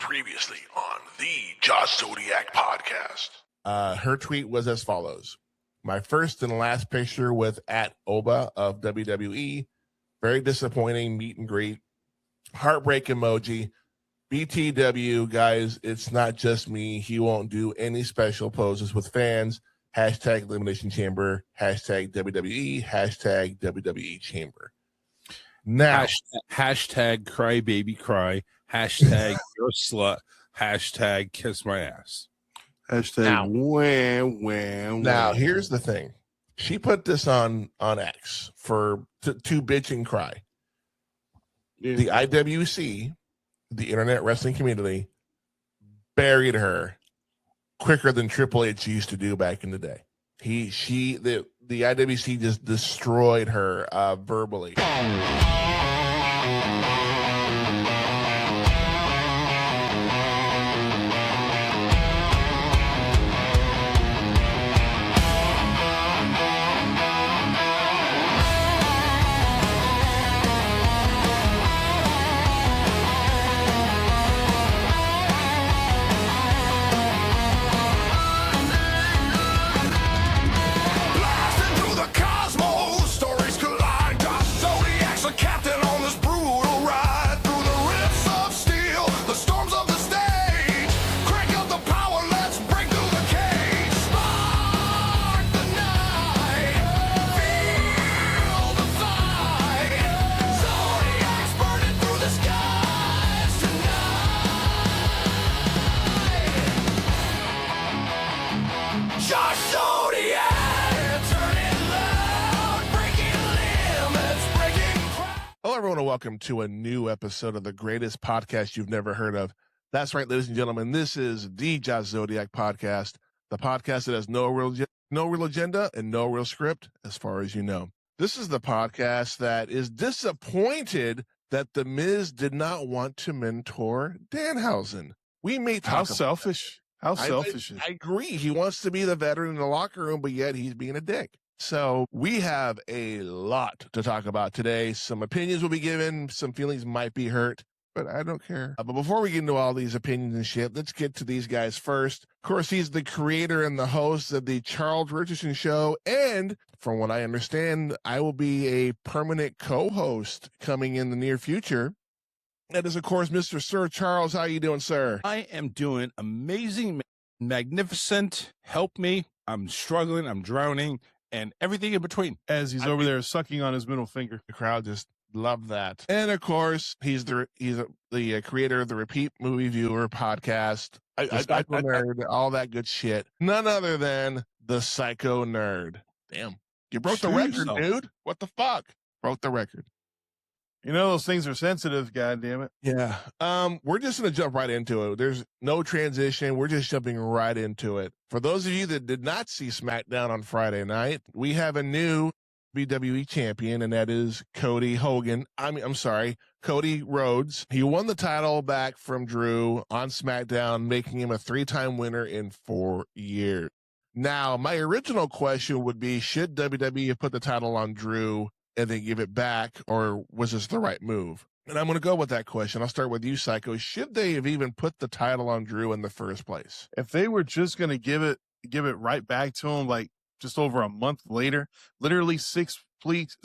Previously on the Josh Zodiac podcast. Her tweet was as follows. My first and last picture with @Oba of WWE. Very disappointing meet and greet. Heartbreak emoji. BTW, guys, it's not just me. He won't do any special poses with fans. Hashtag Elimination Chamber. Hashtag WWE. Hashtag WWE Chamber. Now, hashtag cry baby cry. Hashtag you're a slut. Hashtag kiss my ass. Hashtag wham. Now, here's the thing. She put this on X to bitch and cry. Yeah. The IWC, the Internet Wrestling Community, buried her quicker than Triple H used to do back in the day. The IWC just destroyed her verbally. Hello, everyone, and welcome to a new episode of the greatest podcast you've never heard of. That's right, ladies and gentlemen, this is the Josh Zodiac podcast, the podcast that has no real agenda and no real script, as far as you know. This is the podcast that is disappointed that The Miz did not want to mentor Danhausen. We may talk How about selfish. How selfish. I agree. He wants to be the veteran in the locker room, but yet he's being a dick. So we have a lot to talk about today. Some opinions will be given. Some feelings might be hurt, but I don't care. But before we get into all these opinions and shit, let's get to these guys first. Of course, he's the creator and the host of the Charles Richardson Show. And from what I understand, I will be a permanent co-host coming in the near future. That is, of course, Mr. Sir Charles. How you doing, sir? I am doing amazing, magnificent. Help me. I'm struggling. I'm drowning. And everything in between. As he's over there sucking on his middle finger. The crowd just loved that. And of course, he's the creator of the Repeat Movie Viewer podcast, Psycho Nerd, all that good shit. None other than the Psycho Nerd. Damn, you broke the record, dude. What the fuck? Broke the record. You know those things are sensitive. God damn it. Yeah. We're just gonna jump right into it. There's no transition. We're just jumping right into it. For those of you that did not see SmackDown on Friday night, we have a new WWE champion, and that is Cody Rhodes. He won the title back from Drew on SmackDown, making him a 3-time winner in 4 years. Now, my original question would be, should WWE have put the title on Drew and then give it back, or was this the right move? And I'm going to go with that question. I'll start with you, Psycho. Should they have even put the title on Drew in the first place? If they were just going to give it right back to him, like just over a month later, literally 6 weeks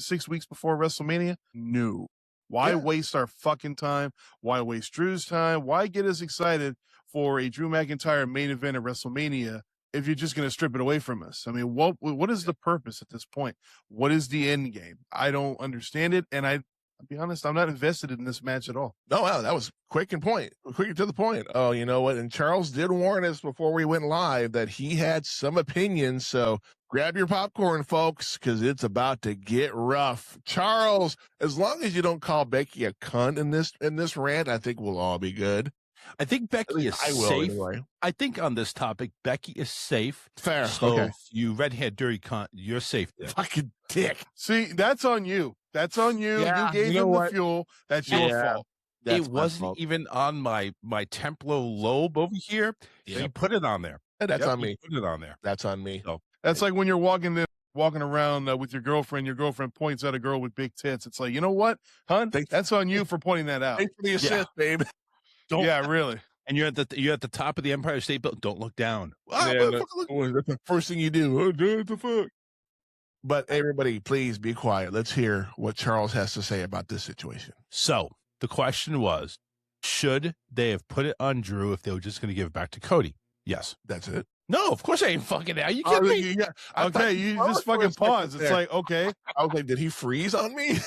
before WrestleMania, no. Why waste our fucking time? Why waste Drew's time? Why get us excited for a Drew McIntyre main event at WrestleMania if you're just going to strip it away from us? I mean, what is the purpose at this point? What is the end game? I don't understand it, and I'll be honest, I'm not invested in this match at all. No, wow, that was quick to the point. Oh, you know what? And Charles did warn us before we went live that he had some opinions, so grab your popcorn, folks, because it's about to get rough. Charles, as long as you don't call Becky a cunt in this rant, I think we'll all be good. I think Becky is safe. Anyway. I think on this topic, Becky is safe. Fair. So okay. You red-haired dirty cunt, you're safe there. Fucking dick. See, that's on you. That's on you. Yeah, you gave him the fuel. That's your fault. It wasn't even on my temporal lobe over here. Yep. You put it on there. That's on me. You put it on there. That's on me. So, that's like when you're walking around with your girlfriend points at a girl with big tits. It's like, you know what, hun? That's on you for pointing that out. Thanks for the assist, babe. Yeah, really. and you're at the top of the Empire State Building. Don't look down. Ah, motherfucker, that's the first thing you do. Oh, dude, what the fuck? But everybody, please be quiet. Let's hear what Charles has to say about this situation. So the question was, should they have put it on Drew if they were just going to give it back to Cody? Yes. That's it. No, of course I ain't fucking. Are you kidding me? Yeah. Okay, you just fucking pause. It's like, okay. I was like, did he freeze on me?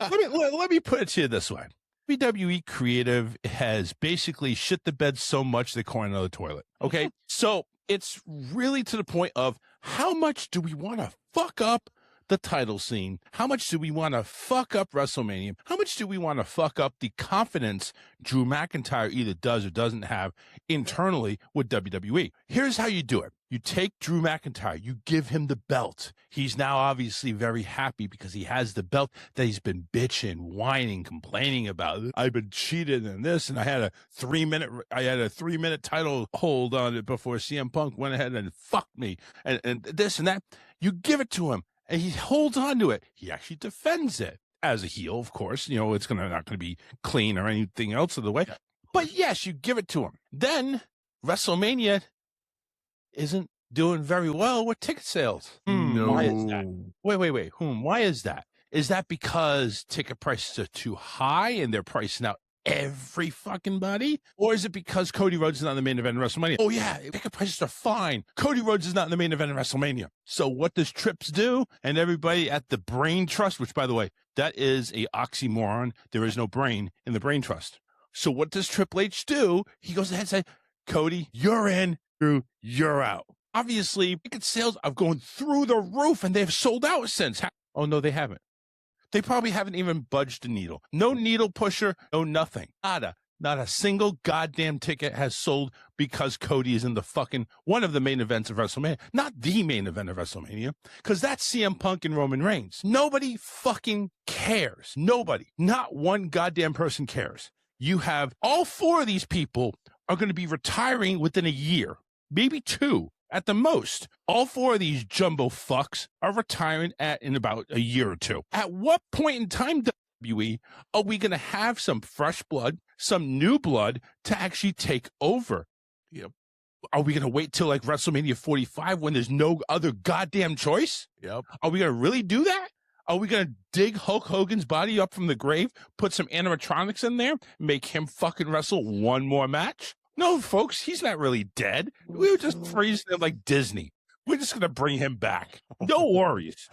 let me put it to you this way. WWE Creative has basically shit the bed so much they call another toilet. Okay. So it's really to the point of how much do we want to fuck up the title scene? How much do we want to fuck up WrestleMania? How much do we want to fuck up the confidence Drew McIntyre either does or doesn't have internally with WWE? Here's how you do it. You take Drew McIntyre, you give him the belt. He's now obviously very happy because he has the belt that he's been bitching, whining, complaining about. I've been cheated in this, and I had a 3-minute title hold on it before CM Punk went ahead and fucked me, and this and that. You give it to him, and he holds on to it. He actually defends it as a heel, of course. You know, it's not going to be clean or anything else of the way. But yes, you give it to him. Then WrestleMania isn't doing very well with ticket sales. No. Why is that? Wait. Why is that? Is that because ticket prices are too high and they're pricing out every fucking body? Or is it because Cody Rhodes is not in the main event of WrestleMania? Oh yeah, ticket prices are fine. Cody Rhodes is not in the main event of WrestleMania. So what does Trips do? And everybody at the Brain Trust, which by the way, that is a oxymoron. There is no brain in the Brain Trust. So what does Triple H do? He goes ahead and says, Cody, you're in. Drew, you're out. Obviously, ticket sales are going through the roof, and they've sold out since. Oh, no, they haven't. They probably haven't even budged a needle. No needle pusher, no nothing. Not a single goddamn ticket has sold because Cody is in the fucking one of the main events of WrestleMania. Not the main event of WrestleMania, because that's CM Punk and Roman Reigns. Nobody fucking cares. Nobody. Not one goddamn person cares. You have all four of these people are going to be retiring within a year. Maybe 2 at the most. All 4 of these jumbo fucks are retiring in about a year or 2. At what point in time, WWE, are we going to have some fresh blood, some new blood to actually take over? Yep. Are we going to wait till like WrestleMania 45 when there's no other goddamn choice? Yep. Are we going to really do that? Are we going to dig Hulk Hogan's body up from the grave, put some animatronics in there, make him fucking wrestle one more match? No, folks, he's not really dead. We were just freezing him like Disney. We're just going to bring him back. No worries.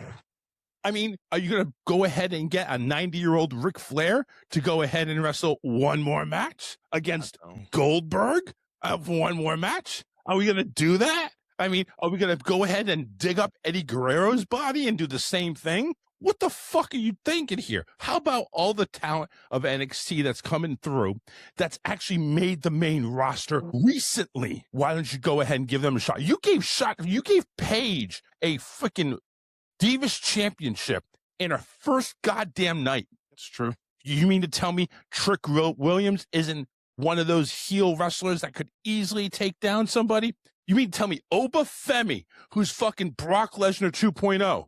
I mean, are you going to go ahead and get a 90-year-old Ric Flair to go ahead and wrestle one more match against Goldberg for one more match? Are we going to do that? I mean, are we going to go ahead and dig up Eddie Guerrero's body and do the same thing? What the fuck are you thinking here? How about all the talent of NXT that's coming through that's actually made the main roster recently? Why don't you go ahead and give them a shot? You gave Paige a freaking Divas Championship in her first goddamn night. It's true. You mean to tell me Trick Williams isn't one of those heel wrestlers that could easily take down somebody? You mean to tell me Oba Femi, who's fucking Brock Lesnar 2.0,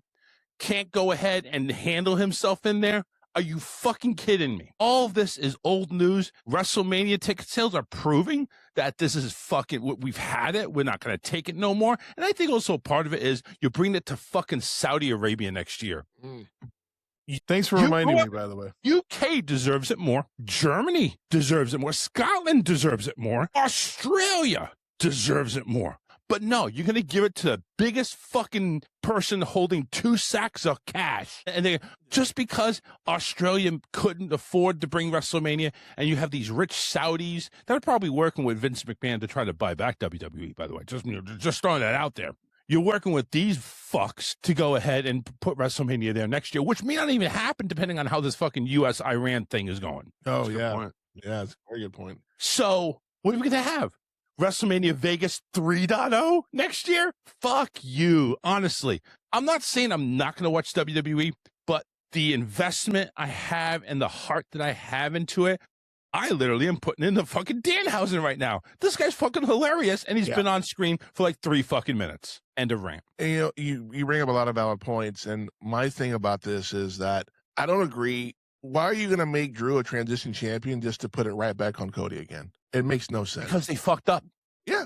can't go ahead and handle himself in there? Are you fucking kidding me? All of this is old news. WrestleMania ticket sales are proving that this is fucking, we've had it. We're not going to take it no more. And I think also part of it is you bring it to fucking Saudi Arabia next year. Thanks for reminding me, by the way. UK deserves it more. Germany deserves it more. Scotland deserves it more. Australia deserves it more. But no, you're going to give it to the biggest fucking person holding 2 sacks of cash. And just because Australia couldn't afford to bring WrestleMania, and you have these rich Saudis that are probably working with Vince McMahon to try to buy back WWE, by the way. Just throwing that out there. You're working with these fucks to go ahead and put WrestleMania there next year, which may not even happen depending on how this fucking U.S.-Iran thing is going. Oh, yeah. Yeah, that's a very good point. So what are we going to have? WrestleMania Vegas 3.0 next year? Fuck you. Honestly, I'm not saying I'm not going to watch WWE, but the investment I have and the heart that I have into it, I literally am putting in the fucking Danhausen right now. This guy's fucking hilarious, and he's been on screen for like 3 fucking minutes. End of rant. And, you bring up a lot of valid points, and my thing about this is that I don't agree. Why are you going to make Drew a transition champion just to put it right back on Cody again? It makes no sense. Because they fucked up. Yeah.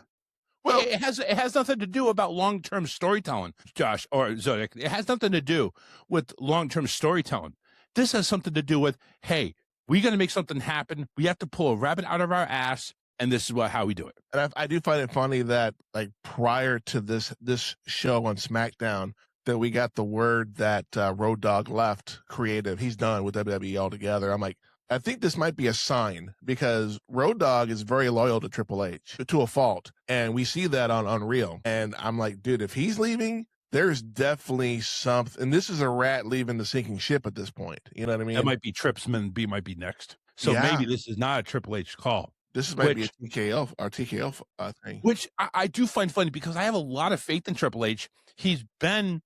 Well, it has nothing to do about long-term storytelling, Josh or Zodiac. It has nothing to do with long-term storytelling. This has something to do with, hey, we got to make something happen. We have to pull a rabbit out of our ass, and this is how we do it. and I do find it funny that like prior to this show on SmackDown, that we got the word that Road Dogg left creative. He's done with WWE altogether. I'm like, I think this might be a sign because Road Dogg is very loyal to Triple H to a fault. And we see that on Unreal. And I'm like, dude, if he's leaving, there's definitely something. And this is a rat leaving the sinking ship at this point. You know what I mean? That might be Tripsman B might be next. So Yeah. maybe this is not a Triple H call. This is maybe a TKO or TKO thing. Which I do find funny because I have a lot of faith in Triple H. He's been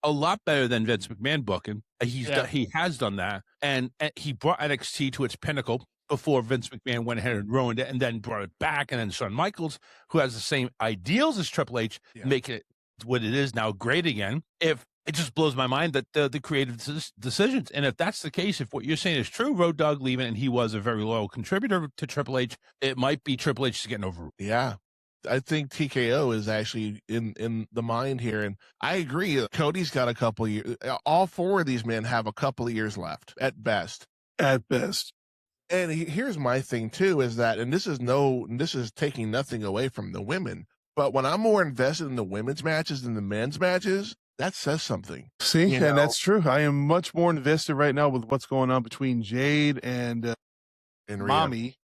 a lot better than Vince McMahon booking. He has done that, and he brought NXT to its pinnacle before Vince McMahon went ahead and ruined it, and then brought it back. And then Shawn Michaels, who has the same ideals as Triple H, make it what it is now great again. If it just blows my mind that the creative decisions, and if that's the case, if what you're saying is true, Road Dogg leaving, and he was a very loyal contributor to Triple H, it might be Triple H getting over. Yeah. I think TKO is actually in the mind here. And I agree. Cody's got a couple years. All four of these men have a couple of years left at best. At best. And here's my thing too, is that, and this is taking nothing away from the women, but when I'm more invested in the women's matches than the men's matches, that says something. See, and that's true. I am much more invested right now with what's going on between Jade and Mommy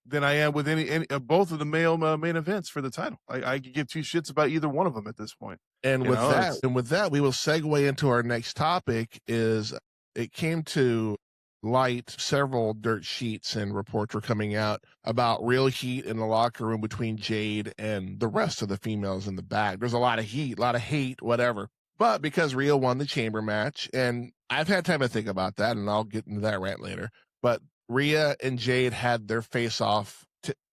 than I am with any both of the male main events for the title. I could give two shits about either one of them at this point. And with that, we will segue into our next topic. Is it came to light, several dirt sheets and reports were coming out about real heat in the locker room between Jade and the rest of the females in the back. There's a lot of heat, a lot of hate, whatever. But because Rhea won the chamber match, and I've had time to think about that, and I'll get into that rant later. But Rhea and Jade had their face-off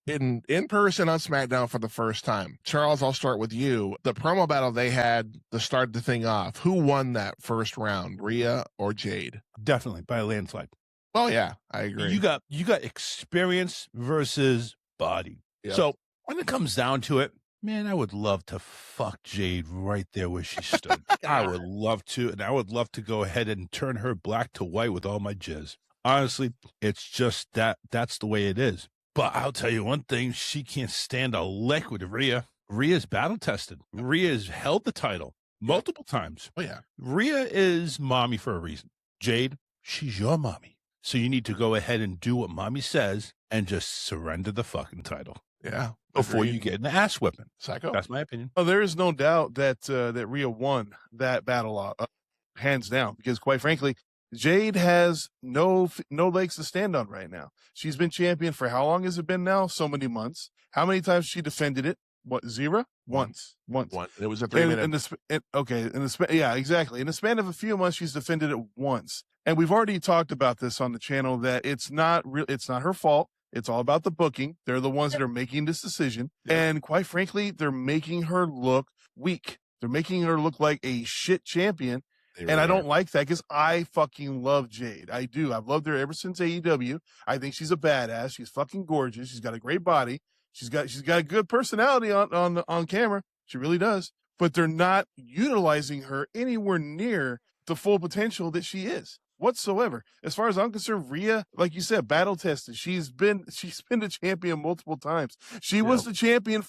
in person on SmackDown for the first time. Charles, I'll start with you. The promo battle they had to start the thing off, who won that first round, Rhea or Jade? Definitely by a landslide. Oh, yeah, I agree. You got experience versus body. Yep. So when it comes down to it, man, I would love to fuck Jade right there where she stood. I would love to, and I would love to go ahead and turn her black to white with all my jizz. Honestly, it's just that's the way it is. But I'll tell you one thing, she can't stand a lick with Rhea. Rhea's battle tested. Rhea's held the title multiple times. Oh, yeah. Rhea is mommy for a reason. Jade, she's your mommy. So you need to go ahead and do what mommy says and just surrender the fucking title. Yeah. Before you get an ass whipping. Psycho. That's my opinion. Oh, there is no doubt that that Rhea won that battle hands down, because quite frankly, Jade has no legs to stand on right now. She's been champion for how long has it been now? So many months. How many times she defended it? What, zero? Once. It was a 3 minute. Yeah, exactly. In the span of a few months, she's defended it once. And we've already talked about this on the channel that it's not her fault. It's all about the booking. They're the ones that are making this decision. Yeah. And quite frankly, they're making her look weak. They're making her look like a shit champion. I don't like that because I fucking love Jade. I do. I've loved her ever since AEW. I think she's a badass. She's fucking gorgeous. She's got a great body. She's got a good personality on camera. She really does. But they're not utilizing her anywhere near the full potential that she is whatsoever. As far as I'm concerned, Rhea, like you said, battle tested. She's been the champion multiple times. She was the champion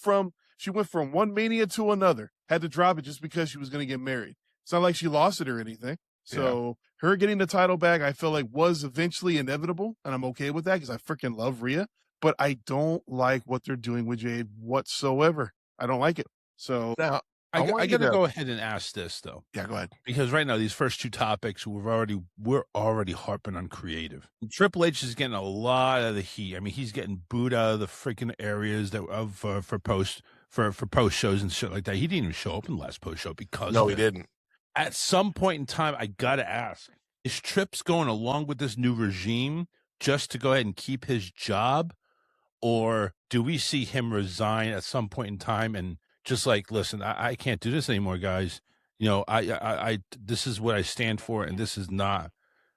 she went from one Mania to another. Had to drop it just because she was going to get married. It's not like she lost it or anything. So her getting the title back, I feel like was eventually inevitable, and I'm okay with that because I freaking love Rhea. But I don't like what they're doing with Jade whatsoever. I don't like it. So now I got to go ahead and ask this though. Yeah, go ahead. Because right now these first two topics we're already harping on creative. Triple H is getting a lot of the heat. I mean, he's getting booed out of the freaking areas for post shows and shit like that. He didn't even show up in the last post show because he didn't. At some point in time, I gotta ask: is Trips going along with this new regime just to go ahead and keep his job, or do we see him resign at some point in time and just like, listen, I can't do this anymore, guys. You know, I this is what I stand for, and this is not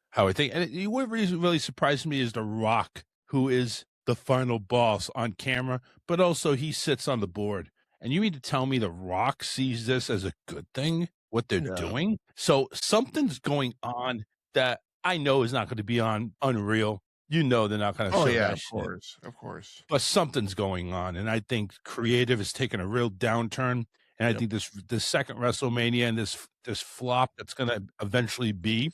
how I think. And what really surprised me is The Rock, who is the final boss on camera, but also he sits on the board. And you mean to tell me The Rock sees this as a good thing, what they're No. doing? So something's going on that I know is not going to be on Unreal. You know they're not going to Oh show yeah, that of shit. course. But something's going on, and I think creative is taking a real downturn. And I think this second WrestleMania and this flop that's going to eventually be,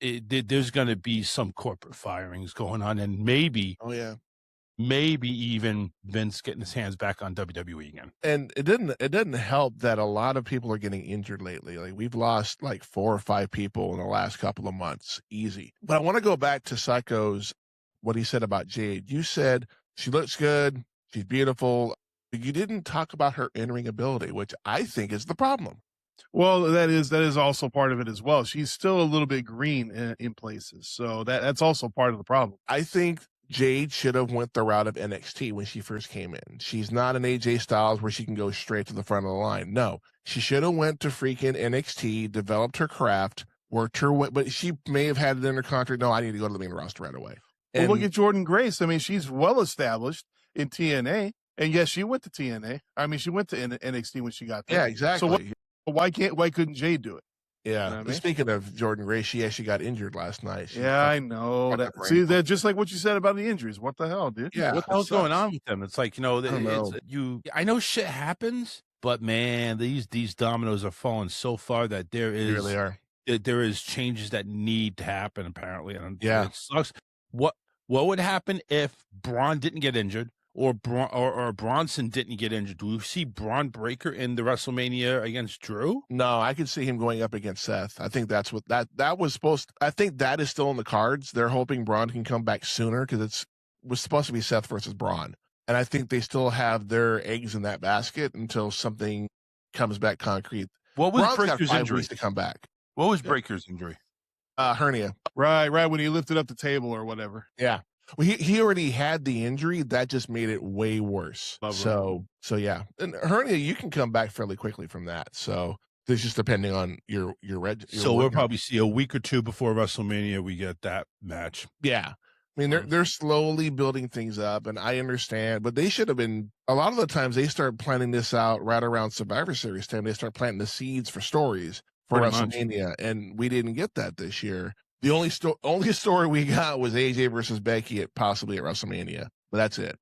there's going to be some corporate firings going on, and maybe Oh yeah. even Vince getting his hands back on WWE again. And it didn't help that a lot of people are getting injured lately. Like we've lost like 4 or 5 people in the last couple of months, easy. But I want to go back to Psycho's what he said about Jade. You said she looks good, she's beautiful. But you didn't talk about her in-ring ability, which I think is the problem. Well, that is also part of it as well. She's still a little bit green in places, so that's also part of the problem. I think Jade should have went the route of NXT when she first came in. She's not an AJ Styles where she can go straight to the front of the line. No, she should have went to freaking NXT, developed her craft, worked her way, but she may have had it in her contract. No, I need to go to the main roster right away. Well, look at Jordan Grace. I mean, she's well established in TNA, and yes, she went to TNA. I mean, she went to NXT when she got there. Yeah, exactly. So why couldn't Jade do it? Yeah. You know what I mean? Speaking of Jordan Grace, she actually got injured last night. I know that. See, that just like what you said about the injuries. What the hell, dude? Yeah. What the hell's going on with them? It's like, I know shit happens, but man, these dominoes are falling so far that They really are. there is changes that need to happen apparently, and Yeah. it sucks. What would happen if Braun didn't get injured, or Bronson didn't get injured? Do we see Braun Breaker in the WrestleMania against Drew? No, I could see him going up against Seth. I think that's what that was supposed. I think that is still in the cards. They're hoping Braun can come back sooner because it was supposed to be Seth versus Braun, and I think they still have their eggs in that basket until something comes back concrete. What was Braun's got Breaker's 5 injury? weeks to come back. What was Breaker's injury? Hernia. Right. When he lifted up the table or whatever. Yeah. Well, he already had the injury. That just made it way worse. So yeah. And hernia, you can come back fairly quickly from that. So it's just depending on your So we'll probably see a week or two before WrestleMania we get that match. Yeah. I mean, they're slowly building things up, and I understand, but they should have been. A lot of the times they start planning this out right around Survivor Series time. They start planting the seeds for stories for Pretty WrestleMania, and we didn't get that this year. The only story we got was AJ versus Becky possibly at WrestleMania, but that's it.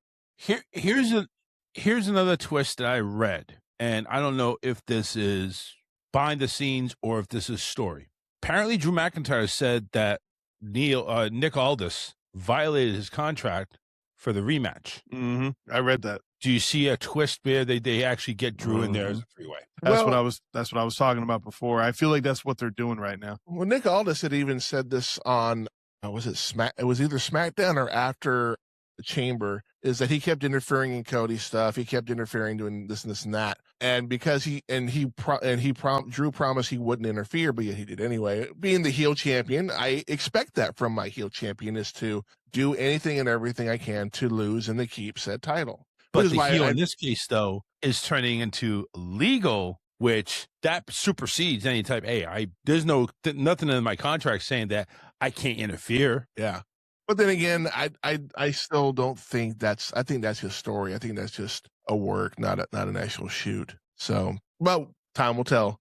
Here's another twist that I read, and I don't know if this is behind the scenes or if this is story. Apparently, Drew McIntyre said that Nick Aldis violated his contract for the rematch. Mm-hmm. I read that. Do you see a twist there? They actually get Drew in there as a freeway. That's what I was talking about before. I feel like that's what they're doing right now. Well, Nick Aldis had even said this on was it It was either SmackDown or after the Chamber. Is that he kept interfering in Cody's stuff? He kept interfering, doing this and this and that. And because Drew promised he wouldn't interfere, but yet he did anyway. Being the heel champion, I expect that from my heel champion is to do anything and everything I can to lose and to keep said title. But the heel in this case, though, is turning into legal, which that supersedes any type. Hey, there's nothing in my contract saying that I can't interfere. Yeah, but then again, I still don't think that's. I think that's his story. I think that's just a work, not an actual shoot. So, well, time will tell.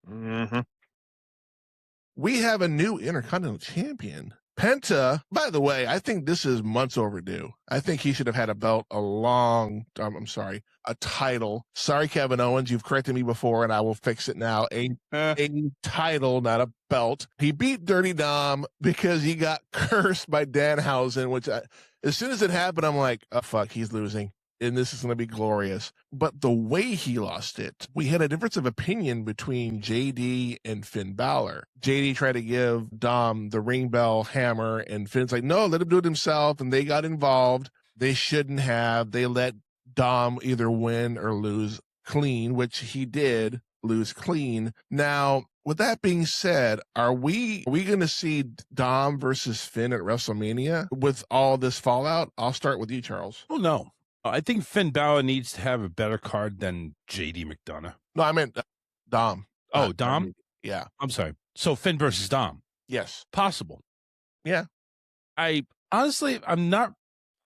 Mm-hmm. We have a new Intercontinental Champion. Penta, by the way, I think this is months overdue. I think he should have had a belt a title. Sorry, Kevin Owens, you've corrected me before and I will fix it now. A title, not a belt. He beat Dirty Dom because he got cursed by Danhausen, which as soon as it happened, I'm like, oh, fuck, he's losing. And this is going to be glorious. But the way he lost it, we had a difference of opinion between JD and Finn Balor. JD tried to give Dom the ring bell hammer, and Finn's like, no, let him do it himself. And they got involved. They shouldn't have. They let Dom either win or lose clean, which he did lose clean. Now, with that being said, are we going to see Dom versus Finn at WrestleMania with all this fallout? I'll start with you, Charles. Well, no. I think Finn Balor needs to have a better card than JD McDonough. No, I meant Dom. Oh, Dom? Yeah. I'm sorry. So Finn versus Dom. Yes. Possible. Yeah. I honestly, I'm not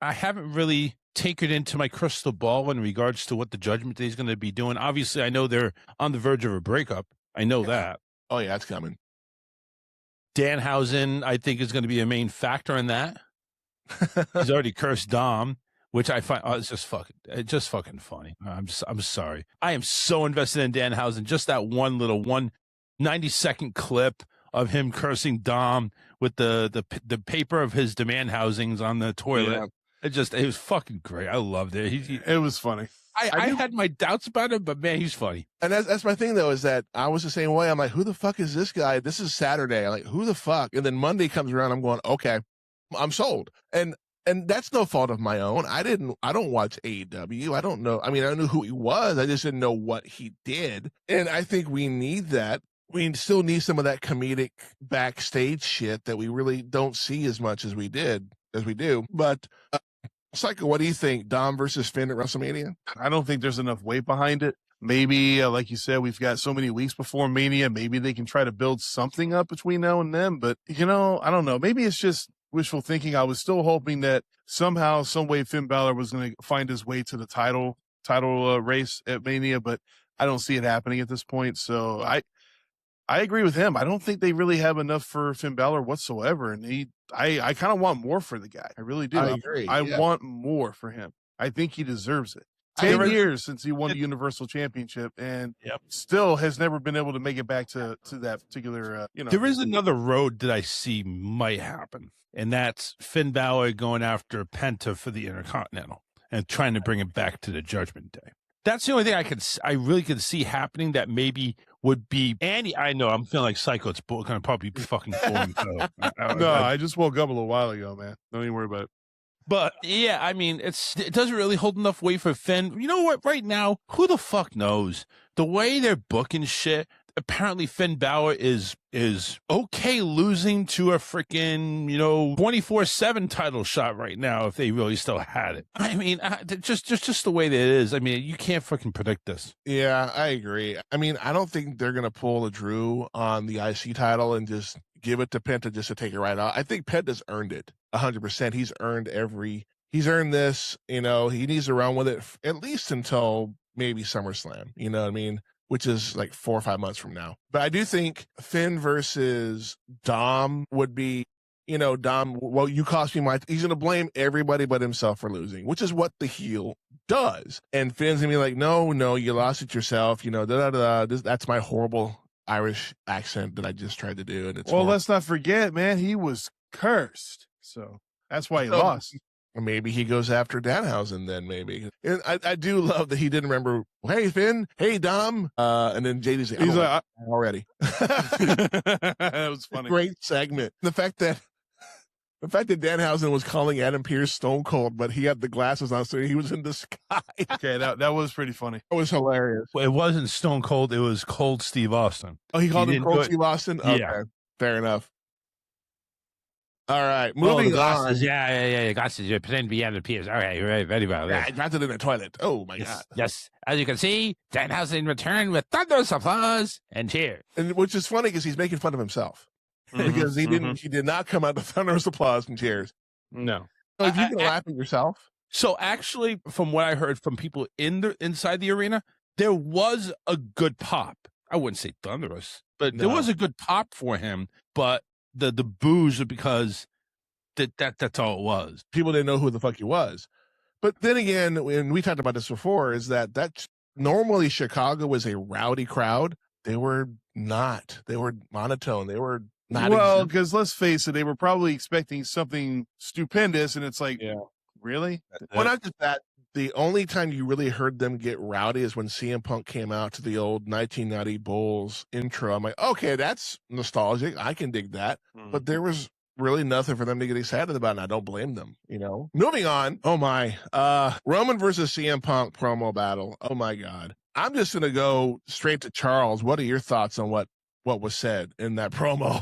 I haven't really taken into my crystal ball in regards to what the Judgment Day is going to be doing. Obviously, I know they're on the verge of a breakup. I know that. Oh, yeah, it's coming. Danhausen, I think, is going to be a main factor in that. He's already cursed Dom, which I find it's just fucking funny. I'm sorry. I am so invested in Danhausen. Just that one 90-second clip of him cursing Dom with the paper of his demand housings on the toilet. Yeah. It was fucking great. I loved it. It was funny. I had my doubts about him, but man, he's funny. And that's my thing, though, is that I was the same way. I'm like, who the fuck is this guy? This is Saturday. I'm like, who the fuck? And then Monday comes around. I'm going, okay, I'm sold. And that's no fault of my own. I don't watch AEW. I don't know. I mean, I knew who he was. I just didn't know what he did. And I think we need that. We still need some of that comedic backstage shit that we really don't see as much as we do. But Psycho, what do you think? Dom versus Finn at WrestleMania? I don't think there's enough weight behind it. Maybe, like you said, we've got so many weeks before Mania. Maybe they can try to build something up between now and then. But, I don't know. Maybe it's just wishful thinking. I was still hoping that somehow, some way, Finn Balor was going to find his way to the title race at Mania, but I don't see it happening at this point. So I agree with him. I don't think they really have enough for Finn Balor whatsoever. And I kind of want more for the guy. I really do. I agree. I want more for him. I think he deserves it. 10 years since he won the Universal Championship and still has never been able to make it back to that particular, There is another road that I see might happen, and that's Finn Balor going after Penta for the Intercontinental and trying to bring it back to the Judgment Day. That's the only thing I really could see happening that maybe would be Andy. I know I'm feeling like Psycho. It's going to probably be fucking boring. I just woke up a little while ago, man. Don't even worry about it. But yeah, I mean, it doesn't really hold enough weight for Finn. You know what? Right now, who the fuck knows? The way they're booking shit, apparently Finn Balor is okay losing to a freaking 24/7 title shot right now if they really still had it. I mean, just the way that it is. I mean, you can't fucking predict this. Yeah, I agree. I mean, I don't think they're gonna pull a Drew on the IC title and just give it to Penta just to take it right out. I think Penta's earned it 100%. He's earned this. He needs to run with it at least until maybe SummerSlam. You know what I mean? Which is like 4 or 5 months from now. But I do think Finn versus Dom would be, Dom, well, you cost me he's going to blame everybody but himself for losing, which is what the heel does. And Finn's going to be like, no, you lost it yourself. That's my horrible Irish accent that I just tried to do. And it's let's not forget, man, he was cursed. So that's why he lost. Maybe he goes after Danhausen then, maybe. And I do love that he didn't remember, hey, Finn, hey, Dom. And then JD's like, he's like, already. That was funny. Great segment. The fact that Danhausen was calling Adam Pearce Stone Cold, but he had the glasses on, so he was in disguise. Okay, that was pretty funny. That was hilarious. Well, it wasn't Stone Cold. It was Cold Steve Austin. Oh, he called him Cold Steve Austin? Okay, yeah. Fair enough. All right, moving on. Yeah, glasses. You pretend to be Adam Pearce. Okay, right, very well. Yeah, I dropped it in the toilet. Oh, my God. Yes, as you can see, Danhausen returned with thunderous applause and cheers. And which is funny because he's making fun of himself. Because he did not come out with thunderous applause and cheers. No. So if you can laugh at yourself. So actually, from what I heard from people inside the arena, there was a good pop. I wouldn't say thunderous, but there was a good pop for him. But the boos are because that's all it was. People didn't know who the fuck he was. But then again, when we talked about this before, is that normally Chicago was a rowdy crowd. They were not. They were monotone. They were not. Well, because let's face it, they were probably expecting something stupendous, and it's like, really? Well, not just that. The only time you really heard them get rowdy is when CM Punk came out to the old 1990 Bulls intro. I'm like, okay, that's nostalgic. I can dig that. But there was really nothing for them to get excited about, and I don't blame them, Moving on. Oh, my. Roman versus CM Punk promo battle. Oh, my God. I'm just going to go straight to Charles. What are your thoughts on what was said in that promo?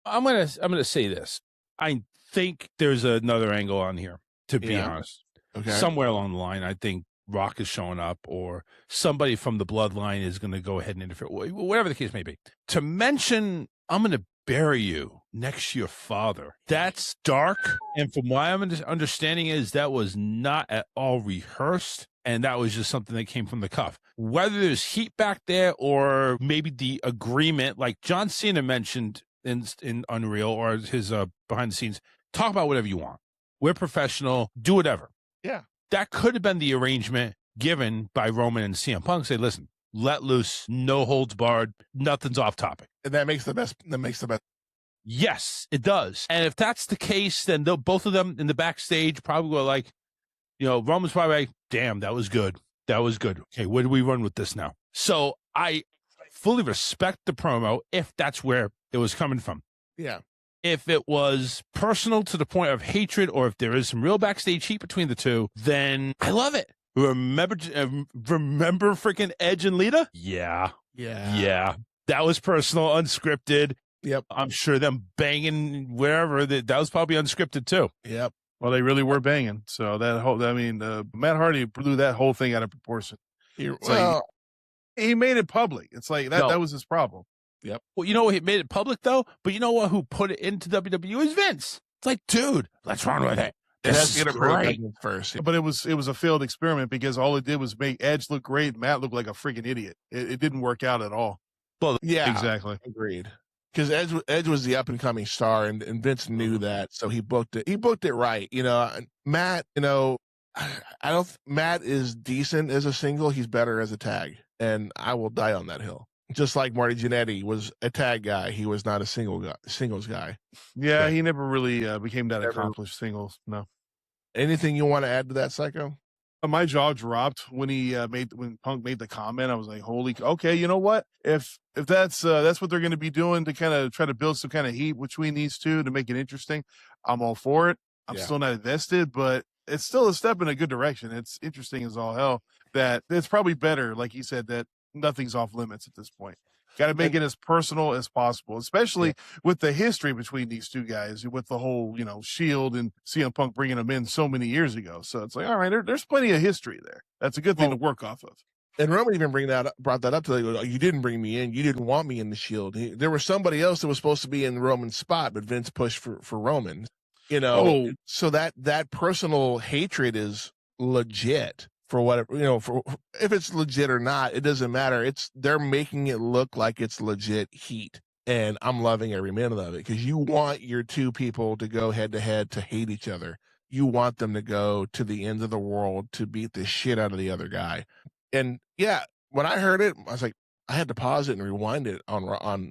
I'm gonna say this. I think there's another angle on here, to be honest. Okay. Somewhere along the line, I think Rock is showing up or somebody from the bloodline is going to go ahead and interfere, whatever the case may be. To mention, I'm going to bury you next to your father. That's dark. And from my understanding is that was not at all rehearsed. And that was just something that came from the cuff. Whether there's heat back there or maybe the agreement, like John Cena mentioned in Unreal or his behind the scenes, talk about whatever you want. We're professional. Do whatever. Yeah. That could have been the arrangement given by Roman and CM Punk. Say, listen, let loose, no holds barred, nothing's off topic. And that makes the best. Yes, it does. And if that's the case, then both of them in the backstage probably were like, Roman's probably like, damn, that was good. That was good. Okay, where do we run with this now? So I fully respect the promo if that's where it was coming from. Yeah. If it was personal to the point of hatred or if there is some real backstage heat between the two, then I love it. Remember freaking Edge and Lita? Yeah. That was personal, unscripted. Yep. I'm sure them banging wherever, that was probably unscripted too. Yep. Well, they really were banging. So Matt Hardy blew that whole thing out of proportion. He made it public. It's like that was his problem. Yep. Well, he made it public though, but you know what? Who put it into WWE is Vince. It's like, dude, let's run with it. It has to get great. first. But it was a failed experiment because all it did was make Edge look great. Matt looked like a freaking idiot. It didn't work out at all. Well, yeah, exactly. Agreed. Because Edge was the up and coming star, and Vince knew that, so he booked it. He booked it right. Matt. Matt is decent as a single. He's better as a tag, and I will die on that hill. Just like Marty Jannetty was a tag guy, he was not a singles guy. Yeah, he never really became that accomplished singles. No. Anything you want to add to that, Psycho? My jaw dropped when when Punk made the comment. I was like, "Holy, okay, you know what? If that's what they're going to be doing to kind of try to build some kind of heat between these two to make it interesting, I'm all for it. I'm still not invested, but it's still a step in a good direction. It's interesting as all hell. That it's probably better, like he said, that nothing's off limits at this point. Got to make it as personal as possible, especially with the history between these two guys, with the whole, Shield and CM Punk bringing them in so many years ago. So it's like, all right, there's plenty of history there. That's a good thing to work off of. And Roman even brought that up to you didn't bring me in. You didn't want me in the Shield. There was somebody else that was supposed to be in Roman's spot, but Vince pushed for Roman. So that personal hatred is legit. For whatever, for if it's legit or not, it doesn't matter. They're making it look like it's legit heat, and I'm loving every minute of it because you want your two people to go head to head to hate each other. You want them to go to the end of the world to beat the shit out of the other guy. And yeah, when I heard it, I was like, I had to pause it and rewind it on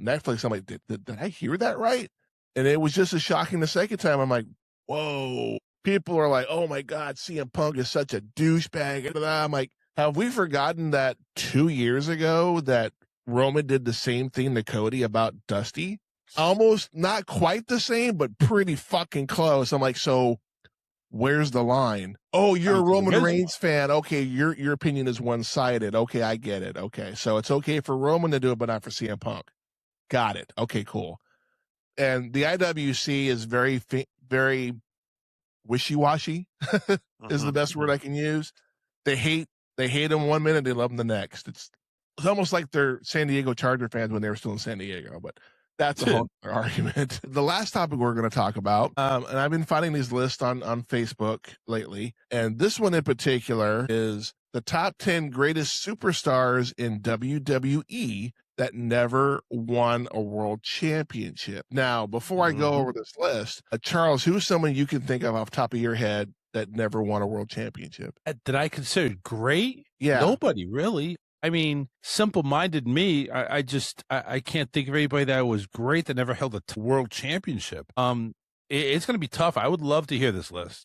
Netflix. I'm like, did I hear that right? And it was just as shocking the second time. I'm like, whoa. People are like, oh my God, CM Punk is such a douchebag. I'm like, have we forgotten that 2 years ago that Roman did the same thing to Cody about Dusty? Almost not quite the same, but pretty fucking close. I'm like, so where's the line? Oh, you're a Roman Reigns fan. Okay, your opinion is one-sided. Okay, I get it. Okay, so it's okay for Roman to do it, but not for CM Punk. Got it. Okay, cool. And the IWC is very wishy-washy is the best word I can use. They hate him 1 minute, they love him the next. It's almost like they're San Diego Charger fans when they were still in San Diego, but that's a whole other argument. The last topic we're going to talk about, and I've been finding these lists on Facebook lately, and this one in particular is the top 10 greatest superstars in WWE that never won a world championship. Now, before I go over this list, Charles, who's someone you can think of off the top of your head that never won a world championship? That I consider great? Yeah. Nobody, really. I mean, simple-minded me, I can't think of anybody that was great that never held a world championship. It's going to be tough. I would love to hear this list.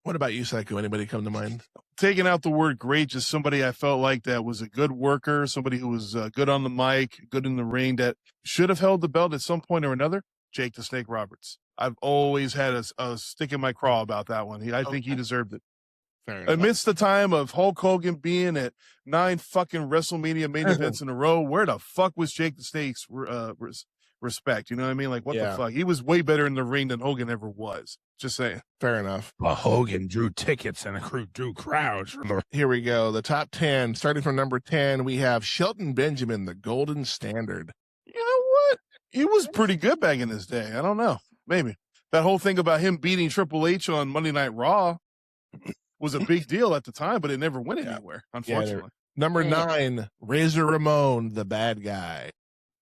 What about you, Psycho? Anybody come to mind? Taking out the word great, just somebody I felt like that was a good worker, somebody who was good on the mic, good in the ring, that should have held the belt at some point or another. Jake the Snake Roberts. I've always had a stick in my craw about that one. I think he deserved it. Fair enough. Amidst the time of Hulk Hogan being at 9 fucking WrestleMania main events in a row, where the fuck was Jake the Snake's respect? You know what I mean? Like, what the fuck? He was way better in the ring than Hogan ever was. Just saying. Fair enough. Well, Hogan drew tickets and drew crowds. Here we go. The top 10, starting from number 10, we have Shelton Benjamin, the Golden Standard. You know what? He was pretty good back in his day. I don't know. Maybe. That whole thing about him beating Triple H on Monday Night Raw was a big deal at the time, but it never went anywhere, unfortunately. Number 9, Razor Ramon, the bad guy.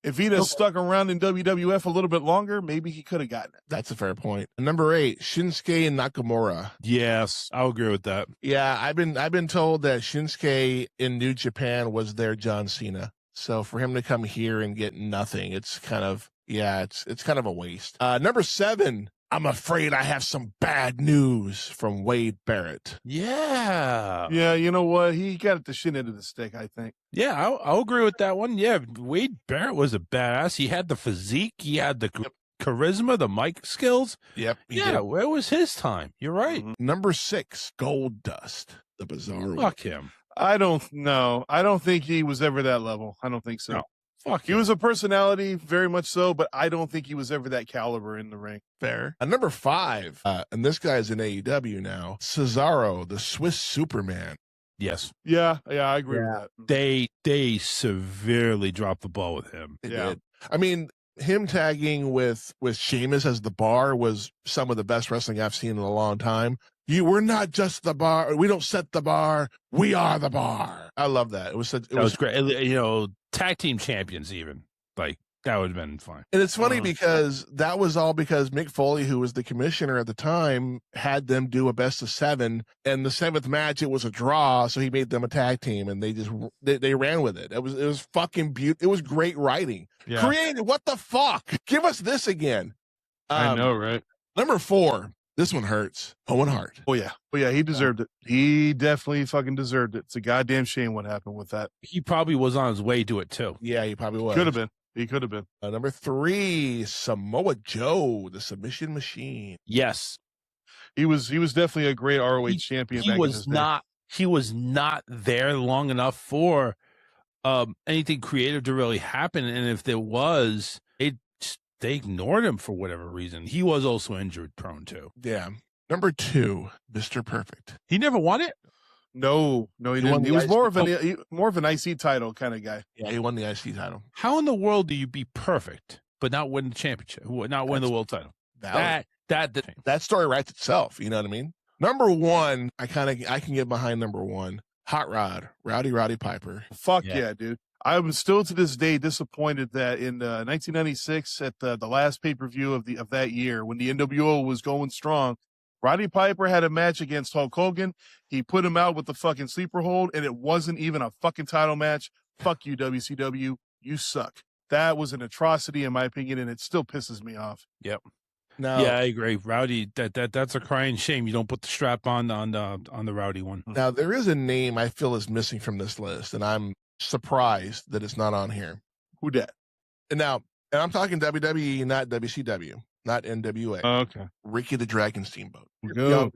If he'd have stuck around in WWF a little bit longer, maybe he could have gotten it. That's a fair point. Number 8, Shinsuke Nakamura. Yes, I'll agree with that. Yeah, I've been told that Shinsuke in New Japan was their John Cena. So for him to come here and get nothing, it's kind of kind of a waste. Number 7, I'm afraid I have some bad news from Wade Barrett. Yeah. Yeah, you know what? He got the shit end of the stick, I think. Yeah, I'll agree with that one. Yeah, Wade Barrett was a badass. He had the physique. He had the charisma, the mic skills. Yep. Yeah, it was his time. You're right. Mm-hmm. Number 6, Gold Dust, the Bizarre Fuck him. I don't know. I don't think he was ever that level. I don't think so. No. Fuck he him. was a personality, very much so, but I don't think he was ever that caliber in the ring. Fair. Number 5, and this guy's in AEW now, Cesaro, the Swiss Superman. Yes. Yeah, I agree with that. They severely dropped the ball with him. They did. I mean, him tagging with Sheamus as the Bar was some of the best wrestling I've seen in a long time. We're not just the bar. We don't set the bar. We are the bar. I love that. It was great. You know, tag team champions even. Like, that would have been fine. And it's funny because that was all because Mick Foley, who was the commissioner at the time, had them do a best of 7. And the 7th match, it was a draw. So he made them a tag team and they ran with it. It was fucking beautiful. It was great writing. Yeah. Creative. What the fuck? Give us this again. I know, right? Number 4. This one hurts. Owen Hart. Oh, yeah. He deserved it. He definitely fucking deserved it. It's a goddamn shame what happened with that. He probably was on his way to it, too. Yeah, he probably was. Could have been. He could have been. Number 3, Samoa Joe, the Submission Machine. Yes. He was definitely a great ROH champion. He was not there long enough for anything creative to really happen. And if there was, they ignored him for whatever reason. He was also injured prone too. Yeah. Number 2, Mr. Perfect. He never won it? No, he didn't. He was more of an IC title kind of guy. Yeah, he won the IC title. How in the world do you be perfect but not win the championship, not win the world title? That story writes itself. You know what I mean? Number 1, I can get behind number 1. Hot Rod, Roddy Piper. Fuck yeah, dude. I'm still to this day disappointed that in 1996 at the last pay-per-view of that year when the NWO was going strong, Roddy Piper had a match against Hulk Hogan. He put him out with the fucking sleeper hold, and it wasn't even a fucking title match. Fuck you, WCW. You suck. That was an atrocity in my opinion, and it still pisses me off. Yep. No. Yeah, I agree. Rowdy, that's a crying shame. You don't put the strap on the Rowdy one. Now there is a name I feel is missing from this list, and I'm surprised that it's not on here. Who dat? And I'm talking WWE, not WCW, not NWA. Okay. Ricky the Dragon Steamboat. Good.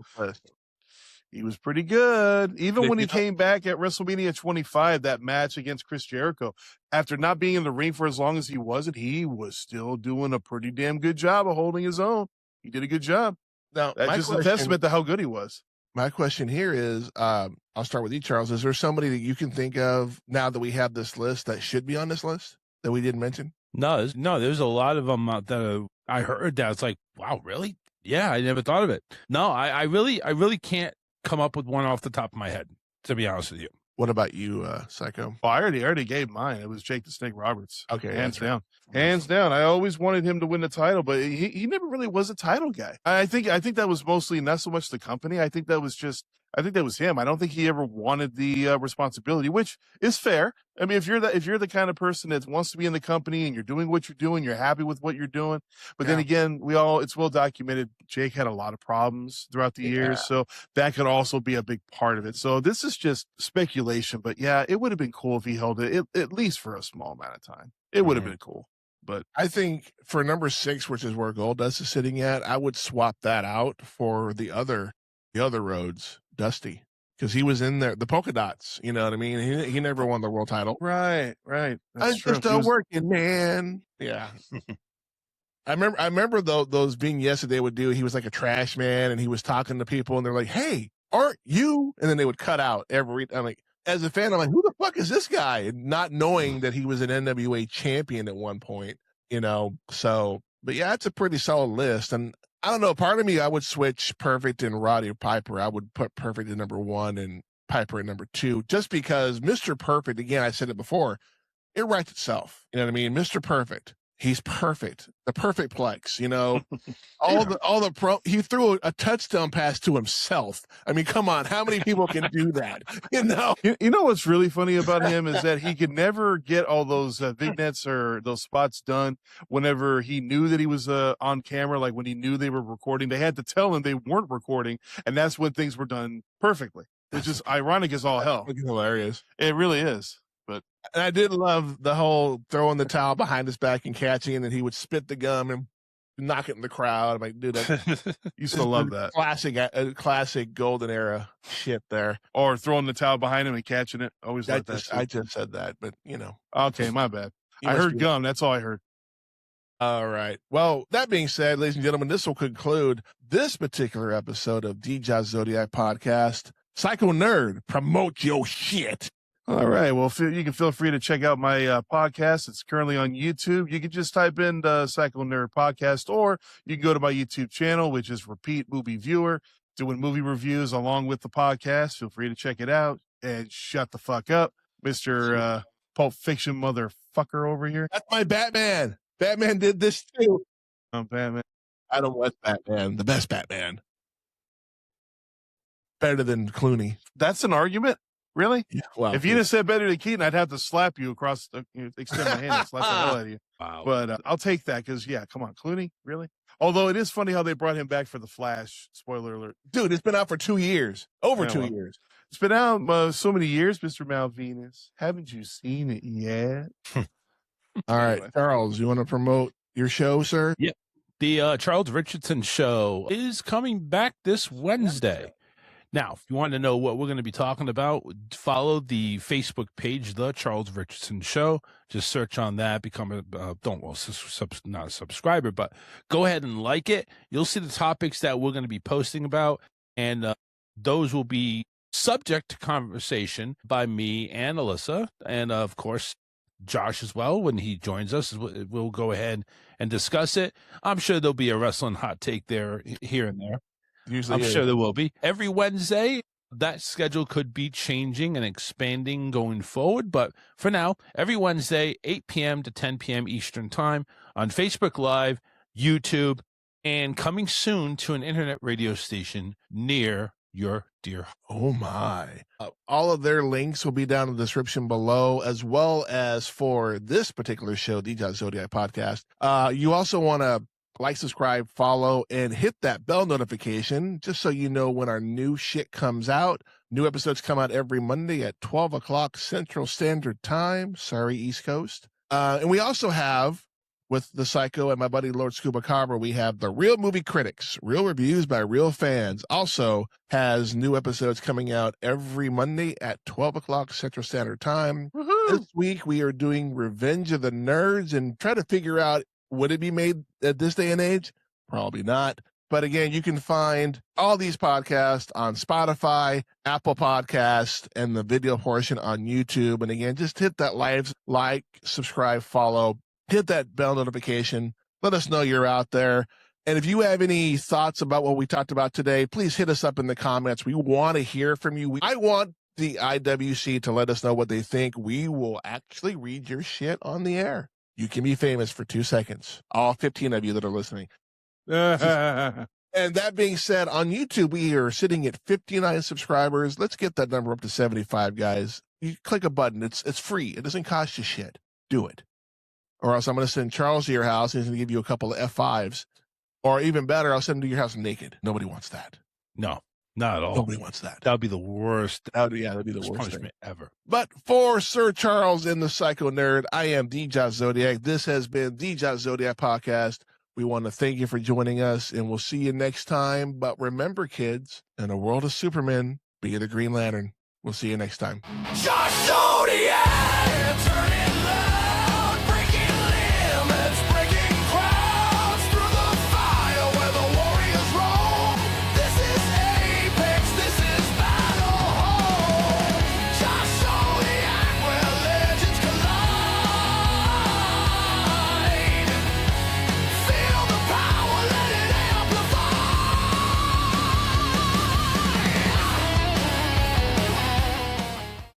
He was pretty good. Even when he came back at WrestleMania 25, that match against Chris Jericho, after not being in the ring for as long as he was still doing a pretty damn good job of holding his own. He did a good job. Now, that's just a testament to how good he was. My question here is, I'll start with you, Charles. Is there somebody that you can think of now that we have this list that should be on this list that we didn't mention? No, there's a lot of them out that I heard that. It's like, wow, really? Yeah, I never thought of it. No, I really can't come up with one off the top of my head, to be honest with you. What about you, Psycho? Well, I already gave mine. It was Jake the Snake Roberts. Okay. Hands down. Hands down. I always wanted him to win the title, but he never really was a title guy. I think that was mostly not so much the company. I think that was him. I don't think he ever wanted the responsibility, which is fair. I mean, if you're the kind of person that wants to be in the company and you're doing what you're doing, you're happy with what you're doing. But then again, it's well documented. Jake had a lot of problems throughout the years, so that could also be a big part of it. So this is just speculation, but yeah, it would have been cool if he held it at least for a small amount of time. It would have been cool. But I think for number 6, which is where Goldust is sitting at, I would swap that out for the other Rhodes, Dusty, because he was in there, the polka dots. You know what I mean? He never won the world title. Right. That's just a working man. Yeah. I remember those vignettes that they would do. He was like a trash man, and he was talking to people, and they're like, "Hey, aren't you?" And then they would cut out every. I'm like, as a fan, I'm like, who the fuck is this guy? And not knowing that he was an NWA champion at one point, So, but yeah, it's a pretty solid list. And I don't know, part of me, I would switch Perfect and Roddy Piper. I would put Perfect at number 1 and Piper at number 2, just because Mr. Perfect, again, I said it before, it writes itself. You know what I mean? Mr. Perfect. He's perfect. The perfect plex, he threw a touchdown pass to himself. I mean, come on. How many people can do that? You know what's really funny about him is that he could never get all those vignettes or those spots done whenever he knew that he was on camera. Like when he knew they were recording, they had to tell him they weren't recording. And that's when things were done perfectly, which is ironic as all hell. Hilarious. It really is. And I did love the whole throwing the towel behind his back and catching it, and then he would spit the gum and knock it in the crowd. I'm like, dude, you still love that. Classic golden era shit there. Or throwing the towel behind him and catching it. Always loved that. I just said that, but Okay, my bad. I heard gum. That's all I heard. All right. Well, that being said, ladies and gentlemen, this will conclude this particular episode of DJ Zodiac Podcast. Psycho Nerd, promote your shit. All right. Well, you can feel free to check out my podcast. It's currently on YouTube. You can just type in the Psycho Nerd Podcast, or you can go to my YouTube channel, which is Repeat Movie Viewer, doing movie reviews along with the podcast. Feel free to check it out and shut the fuck up, Mr. Pulp Fiction motherfucker over here. That's my Batman. Batman did this too. I'm Batman. Adam West Batman, the best Batman. Better than Clooney. That's an argument? Really? Yeah, well, if you'd have said better than Keaton, I'd have to slap you across extend my hand and slap the hell out of you. Wow. But I'll take that because, yeah, come on, Clooney, really? Although it is funny how they brought him back for The Flash. Spoiler alert. Dude, it's been out for 2 years. Over 2 years. It's been out so many years, Mr. Malvinus. Haven't you seen it yet? All right, Charles, you want to promote your show, sir? Yep. The Charles Richardson Show is coming back this Wednesday. Now, if you want to know what we're going to be talking about, follow the Facebook page, The Charles Richardson Show. Just search on that, become not a subscriber, but go ahead and like it. You'll see the topics that we're going to be posting about, and those will be subject to conversation by me and Alyssa, and of course, Josh as well. When he joins us, we'll go ahead and discuss it. I'm sure there'll be a wrestling hot take there, here and there. Usually I'm sure there will be. Every Wednesday, that schedule could be changing and expanding going forward. But for now, every Wednesday, 8 p.m. to 10 p.m. Eastern Time on Facebook Live, YouTube, and coming soon to an internet radio station near your dear home. Oh, my. All of their links will be down in the description below, as well as for this particular show, DJ Zodiac Podcast. You also want to like, subscribe, follow, and hit that bell notification just so you know when our new shit comes out. New episodes come out every Monday at 12 o'clock Central Standard Time. Sorry, East Coast. And we also have, with the Psycho and my buddy Lord Scuba Cabra, we have the Real Movie Critics, real reviews by real fans. Also has new episodes coming out every Monday at 12 o'clock Central Standard Time. Woohoo! This week we are doing Revenge of the Nerds and try to figure out, would it be made at this day and age? Probably not. But again, you can find all these podcasts on Spotify, Apple Podcasts, and the video portion on YouTube. And again, just hit that like, subscribe, follow, hit that bell notification. Let us know you're out there. And if you have any thoughts about what we talked about today, please hit us up in the comments. We want to hear from you. I want the IWC to let us know what they think. We will actually read your shit on the air. You can be famous for 2 seconds. All 15 of you that are listening. And that being said, on YouTube, we are sitting at 59 subscribers. Let's get that number up to 75, guys. You click a button. It's free. It doesn't cost you shit. Do it. Or else I'm going to send Charles to your house and he's going to give you a couple of F5s. Or even better, I'll send him to your house naked. Nobody wants that. No, not at all. Nobody wants that. That would be the worst. That'd be the worst punishment thing ever. But for Sir Charles and the Psycho Nerd, I am DJ Zodiac. This has been DJ Zodiac Podcast. We want to thank you for joining us, and we'll see you next time. But remember, kids, in a world of Superman, be the Green Lantern. We'll see you next time. Josh Zodiac!